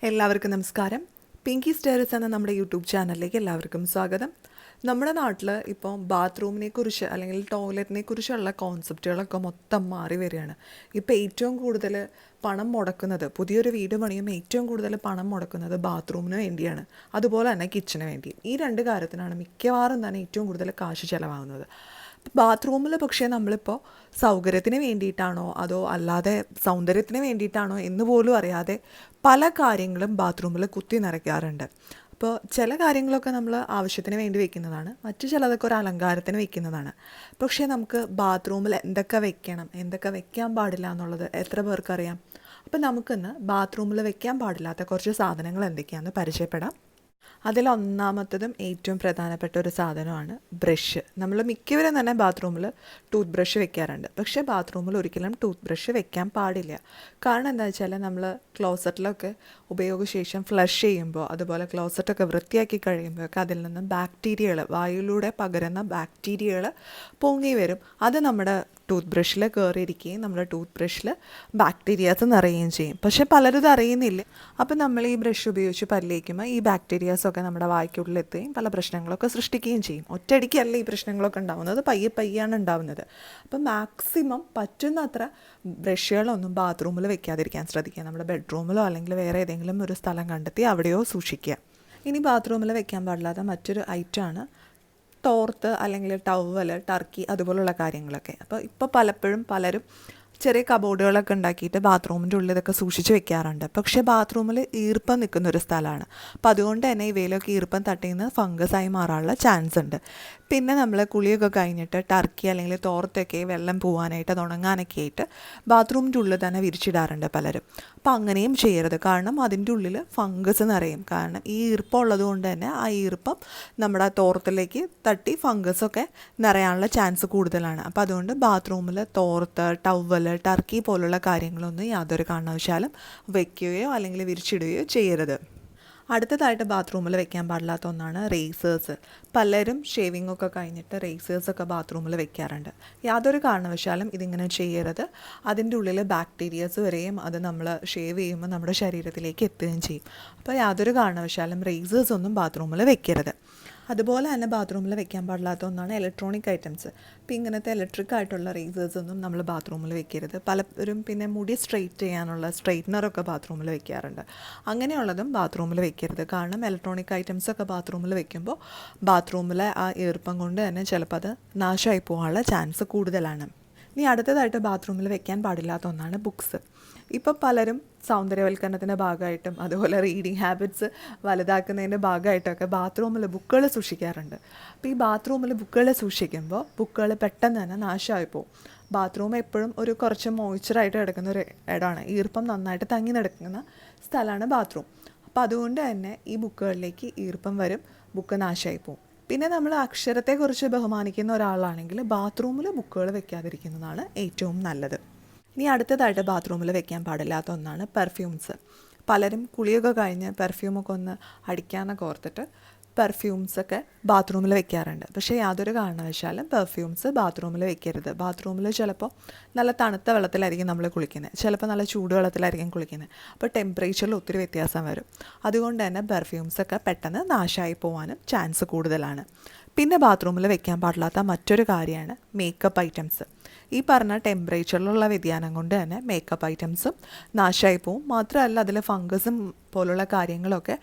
എല്ലാവർക്കും നമസ്കാരം. പിങ്കി സ്റ്റേഴ്സ് എന്ന നമ്മുടെ യൂട്യൂബ് ചാനലിലേക്ക് എല്ലാവർക്കും സ്വാഗതം. നമ്മുടെ നാട്ടിൽ ഇപ്പോൾ ബാത്റൂമിനെ കുറിച്ച് അല്ലെങ്കിൽ ടോയ്ലറ്റിനെ കുറിച്ചുള്ള കോൺസെപ്റ്റുകളൊക്കെ മൊത്തം മാറി വരികയാണ്. ഇപ്പോൾ ഏറ്റവും കൂടുതൽ പണം മുടക്കുന്നത്, പുതിയൊരു വീട് പണിയുമ്പോൾ ഏറ്റവും കൂടുതൽ പണം മുടക്കുന്നത് ബാത്റൂമിന് വേണ്ടിയാണ്, അതുപോലെ തന്നെ കിച്ചന് വേണ്ടിയും. ഈ രണ്ട് കാര്യത്തിനാണ് മിക്കവാറും തന്നെ ഏറ്റവും കൂടുതൽ കാശ് ചിലവാകുന്നത്. ബാത്റൂമിൽ പക്ഷേ നമ്മളിപ്പോൾ സൗകര്യത്തിന് വേണ്ടിയിട്ടാണോ അതോ അല്ലാതെ സൗന്ദര്യത്തിന് വേണ്ടിയിട്ടാണോ എന്ന് പോലും അറിയാതെ പല കാര്യങ്ങളും ബാത്റൂമിൽ കുത്തി നിറയ്ക്കാറുണ്ട്. അപ്പോൾ ചില കാര്യങ്ങളൊക്കെ നമ്മൾ ആവശ്യത്തിന് വേണ്ടി വെക്കുന്നതാണ്, മറ്റു ചിലതൊക്കെ ഒരു അലങ്കാരത്തിന് വെക്കുന്നതാണ്. പക്ഷേ നമുക്ക് ബാത്റൂമിൽ എന്തൊക്കെ വെക്കണം, എന്തൊക്കെ വെക്കാൻ പാടില്ല എന്നുള്ളത് എത്ര പേർക്കറിയാം? അപ്പോൾ നമുക്കിന്ന് ബാത്റൂമിൽ വെക്കാൻ പാടില്ലാത്ത കുറച്ച് സാധനങ്ങൾ എന്തൊക്കെയാണെന്ന് പരിചയപ്പെടാം. അതിലൊന്നാമത്തതും ഏറ്റവും പ്രധാനപ്പെട്ട ഒരു സാധനമാണ് ബ്രഷ്. നമ്മൾ മിക്കവരും തന്നെ ബാത്റൂമിൽ ടൂത്ത് ബ്രഷ് വെക്കാറുണ്ട്. പക്ഷേ ബാത്റൂമിൽ ഒരിക്കലും ടൂത്ത് ബ്രഷ് വെക്കാൻ പാടില്ല. കാരണം എന്താ വെച്ചാൽ നമ്മൾ ക്ലോസറ്റിലൊക്കെ ഉപയോഗശേഷം ഫ്ലഷ് ചെയ്യുമ്പോൾ, അതുപോലെ ക്ലോസറ്റൊക്കെ വൃത്തിയാക്കി കഴിയുമ്പോഴൊക്കെ അതിൽ നിന്ന് ബാക്ടീരിയകൾ, വായുവിലൂടെ പകരുന്ന ബാക്ടീരിയകൾ പൊങ്ങി വരും. അത് നമ്മുടെ ടൂത്ത് ബ്രഷിൽ കയറിയിരിക്കുകയും നമ്മുടെ ടൂത്ത് ബ്രഷിൽ ബാക്ടീരിയാസ് നിറയുകയും ചെയ്യും. പക്ഷേ പലരും ഇത് അറിയുന്നില്ല. അപ്പം നമ്മൾ ഈ ബ്രഷ് ഉപയോഗിച്ച് പല്ലേക്കുമ്പോൾ ഈ ബാക്ടീരിയാസൊക്കെ നമ്മുടെ വായ്ക്കുള്ളിലെത്തുകയും പല പ്രശ്നങ്ങളൊക്കെ സൃഷ്ടിക്കുകയും ചെയ്യും. ഒറ്റയടിക്കല്ല ഈ പ്രശ്നങ്ങളൊക്കെ ഉണ്ടാകുന്നത്, പയ്യെ പയ്യാണ് ഉണ്ടാകുന്നത്. അപ്പം മാക്സിമം പറ്റുന്നത്ര ബ്രഷുകളൊന്നും ബാത്റൂമിൽ വെക്കാതിരിക്കാൻ ശ്രദ്ധിക്കുക. നമ്മുടെ ബെഡ്റൂമിലോ അല്ലെങ്കിൽ വേറെ ഏതെങ്കിലും ഒരു സ്ഥലം കണ്ടെത്തി അവിടെയോ സൂക്ഷിക്കുക. ഇനി ബാത്റൂമിൽ വെക്കാൻ പാടില്ലാത്ത മറ്റൊരു ഐറ്റമാണ് തോർത്ത് അല്ലെങ്കിൽ ടവൽ, ടർക്കി, അതുപോലുള്ള കാര്യങ്ങളൊക്കെ. അപ്പോൾ ഇപ്പോൾ പലരും ചെറിയ കബോർഡുകളൊക്കെ ഉണ്ടാക്കിയിട്ട് ബാത്റൂമിൻ്റെ ഉള്ളിൽ ഇതൊക്കെ സൂക്ഷിച്ച് വെക്കാറുണ്ട്. പക്ഷേ ബാത്റൂമിൽ ഈർപ്പം നിൽക്കുന്നൊരു സ്ഥലമാണ്. അപ്പോൾ അതുകൊണ്ട് തന്നെ ഇവയിലൊക്കെ ഈർപ്പം തട്ടിന്ന് ഫംഗസായി മാറാനുള്ള ചാൻസ് ഉണ്ട്. പിന്നെ നമ്മൾ കുളിയൊക്കെ കഴിഞ്ഞിട്ട് ടർക്കി അല്ലെങ്കിൽ തോർത്തൊക്കെ വെള്ളം പോകാനായിട്ട്, അത് ഉണങ്ങാനൊക്കെ ആയിട്ട് ബാത്റൂമിൻ്റെ ഉള്ളിൽ തന്നെ വിരിച്ചിടാറുണ്ട് പലരും. അപ്പോൾ അങ്ങനെയും ചെയ്യരുത്. കാരണം അതിൻ്റെ ഉള്ളിൽ ഫംഗസ് നിറയും. കാരണം ഈ ഈർപ്പം ഉള്ളത് കൊണ്ട് തന്നെ ആ ഈർപ്പം നമ്മുടെ തോർത്തിലേക്ക് തട്ടി ഫംഗസൊക്കെ നിറയാനുള്ള ചാൻസ് കൂടുതലാണ്. അപ്പോൾ അതുകൊണ്ട് ബാത്റൂമിൽ തോർത്ത്, ടവൽ, ടർക്കി പോലുള്ള കാര്യങ്ങളൊന്നും യാതൊരു കാരണവശാലും വയ്ക്കുകയോ അല്ലെങ്കിൽ വിരിച്ചിടുകയോ ചെയ്യരുത്. അടുത്തതായിട്ട് ബാത്റൂമിൽ വെക്കാൻ പാടില്ലാത്ത ഒന്നാണ് റേസേഴ്സ്. പലരും ഷേവിംഗ് ഒക്കെ കഴിഞ്ഞിട്ട് റേസേഴ്സൊക്കെ ബാത്റൂമിൽ വെക്കാറുണ്ട്. യാതൊരു കാരണവശാലും ഇതിങ്ങനെ ചെയ്യരുത്. അതിൻ്റെ ഉള്ളിൽ ബാക്ടീരിയസ് വരെയും അത് നമ്മൾ ഷേവ് ചെയ്യുമ്പോൾ നമ്മുടെ ശരീരത്തിലേക്ക് എത്തുകയും ചെയ്യും. അപ്പോൾ യാതൊരു കാരണവശാലും റേസേഴ്സ് ഒന്നും ബാത്റൂമിൽ വെക്കരുത്. അതുപോലെ തന്നെ ബാത്റൂമിൽ വെക്കാൻ പാടില്ലാത്ത ഒന്നാണ് ഇലക്ട്രോണിക് ഐറ്റംസ്. ഇപ്പോൾ ഇങ്ങനത്തെ ഇലക്ട്രിക് ആയിട്ടുള്ള റേസേഴ്സൊന്നും നമ്മൾ ബാത്റൂമിൽ വെക്കരുത്. പലരും പിന്നെ മുടി സ്ട്രെയിറ്റ് ചെയ്യാനുള്ള സ്ട്രെയിറ്റ്നറൊക്കെ ബാത്റൂമിൽ വെക്കാറുണ്ട്. അങ്ങനെയുള്ളതും ബാത്റൂമിൽ വെക്കരുത്. കാരണം ഇലക്ട്രോണിക് ഐറ്റംസൊക്കെ ബാത്റൂമിൽ വെക്കുമ്പോൾ ബാത്റൂമിലെ ആ ഈർപ്പം കൊണ്ട് തന്നെ ചിലപ്പോൾ അത് നാശമായി പോകാനുള്ള ചാൻസ് കൂടുതലാണ്. ഇനി അടുത്തതായിട്ട് ബാത്റൂമിൽ വെക്കാൻ പാടില്ലാത്ത ഒന്നാണ് ബുക്സ്. ഇപ്പോൾ പലരും സൗന്ദര്യവൽക്കരണത്തിൻ്റെ ഭാഗമായിട്ടും അതുപോലെ റീഡിങ് ഹാബിറ്റ്സ് വലുതാക്കുന്നതിൻ്റെ ഭാഗമായിട്ടൊക്കെ ബാത്റൂമിൽ ബുക്കുകൾ സൂക്ഷിക്കാറുണ്ട്. അപ്പോൾ ഈ ബാത്റൂമിൽ ബുക്കുകൾ സൂക്ഷിക്കുമ്പോൾ ബുക്കുകൾ പെട്ടെന്ന് തന്നെ നാശമായി പോകും. ബാത്റൂം എപ്പോഴും ഒരു കുറച്ച് മോയ്സ്ചറായിട്ട് കിടക്കുന്ന ഒരു ഇടമാണ്, ഈർപ്പം നന്നായിട്ട് തങ്ങി നടക്കുന്ന സ്ഥലമാണ് ബാത്റൂം. അപ്പോൾ അതുകൊണ്ട് തന്നെ ഈ ബുക്കുകളിലേക്ക് ഈർപ്പം വരും, ബുക്ക് നാശമായി പോകും. പിന്നെ നമ്മൾ അക്ഷരത്തെക്കുറിച്ച് ബഹുമാനിക്കുന്ന ഒരാളാണെങ്കിൽ ബാത്റൂമിൽ ബുക്കുകൾ വെക്കാതിരിക്കുന്നതാണ് ഏറ്റവും നല്ലത്. ഇനി അടുത്തതായിട്ട് ബാത്റൂമിൽ വെക്കാൻ പാടില്ലാത്ത ഒന്നാണ് പെർഫ്യൂംസ്. പലരും കുളിയൊക്കെ കഴിഞ്ഞ് പെർഫ്യൂമൊക്കെ ഒന്ന് അടിക്കാമെന്നൊക്കെ ഓർത്തിട്ട് പെർഫ്യൂംസൊക്കെ ബാത്റൂമിൽ വെക്കാറുണ്ട്. പക്ഷേ യാതൊരു കാരണവശാലും പെർഫ്യൂംസ് ബാത്റൂമിൽ വെക്കരുത്. ബാത്റൂമിൽ ചിലപ്പോൾ നല്ല തണുത്ത വെള്ളത്തിലായിരിക്കും നമ്മൾ കുളിക്കുന്നത്, ചിലപ്പോൾ നല്ല ചൂടുവെള്ളത്തിലായിരിക്കും കുളിക്കുന്നത്. അപ്പോൾ ടെമ്പറേച്ചറിൽ ഒത്തിരി വ്യത്യാസം വരും. അതുകൊണ്ട് തന്നെ പെർഫ്യൂംസൊക്കെ പെട്ടെന്ന് നാശമായി പോകാനും ചാൻസ് കൂടുതലാണ്. പിന്നെ ബാത്റൂമിൽ വെക്കാൻ പാടില്ലാത്ത മറ്റൊരു കാര്യമാണ് മേക്കപ്പ് ഐറ്റംസ്. ഈ പറഞ്ഞ ടെമ്പറേച്ചറിലുള്ള വ്യതിയാനം കൊണ്ട് തന്നെ മേക്കപ്പ് ഐറ്റംസും നാശമായി പോവും. മാത്രമല്ല അതിൽ ഫംഗസും പോലുള്ള കാര്യങ്ങളൊക്കെ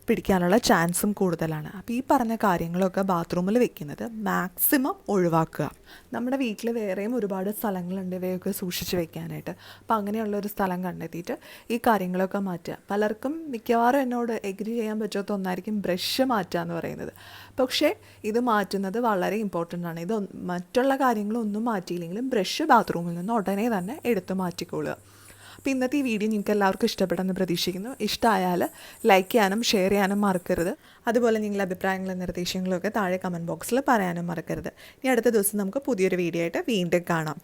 പിടിക്കാനുള്ള ചാൻസും കൂടുതലാണ്. അപ്പോൾ ഈ പറഞ്ഞ കാര്യങ്ങളൊക്കെ ബാത്റൂമിൽ വെക്കുന്നത് മാക്സിമം ഒഴിവാക്കുക. നമ്മുടെ വീട്ടിൽ വേറെയും ഒരുപാട് സ്ഥലങ്ങളുണ്ട് ഇവയൊക്കെ സൂക്ഷിച്ച് വെക്കാനായിട്ട്. അപ്പോൾ അങ്ങനെയുള്ളൊരു സ്ഥലം കണ്ടെത്തിയിട്ട് ഈ കാര്യങ്ങളൊക്കെ മാറ്റുക. പലർക്കും മിക്കവാറും എന്നോട് എഗ്രി ചെയ്യാൻ പറ്റാത്ത ഒന്നായിരിക്കും ബ്രഷ് മാറ്റുക എന്ന് പറയുന്നത്. പക്ഷേ ഇത് മാറ്റുന്നത് വളരെ ഇമ്പോർട്ടൻ്റ് ആണ്. ഇത് മറ്റുള്ള കാര്യങ്ങളൊന്നും മാറ്റിയില്ലെങ്കിലും ബ്രഷ് ബാത്റൂമിൽ നിന്ന് ഉടനെ തന്നെ എടുത്ത് മാറ്റിക്കൊള്ളുക. അപ്പോൾ ഇന്നത്തെ ഈ വീഡിയോ നിങ്ങൾക്ക് എല്ലാവർക്കും ഇഷ്ടപ്പെടുമെന്ന് പ്രതീക്ഷിക്കുന്നു. ഇഷ്ടമായാൽ ലൈക്ക് ചെയ്യാനും ഷെയർ ചെയ്യാനും മറക്കരുത്. അതുപോലെ നിങ്ങളുടെ അഭിപ്രായങ്ങളും നിർദ്ദേശങ്ങളും ഒക്കെ താഴെ കമൻറ്റ് ബോക്സിൽ പറയാനും മറക്കരുത്. ഇനി അടുത്ത ദിവസം നമുക്ക് പുതിയൊരു വീഡിയോ ആയിട്ട് വീണ്ടും കാണാം.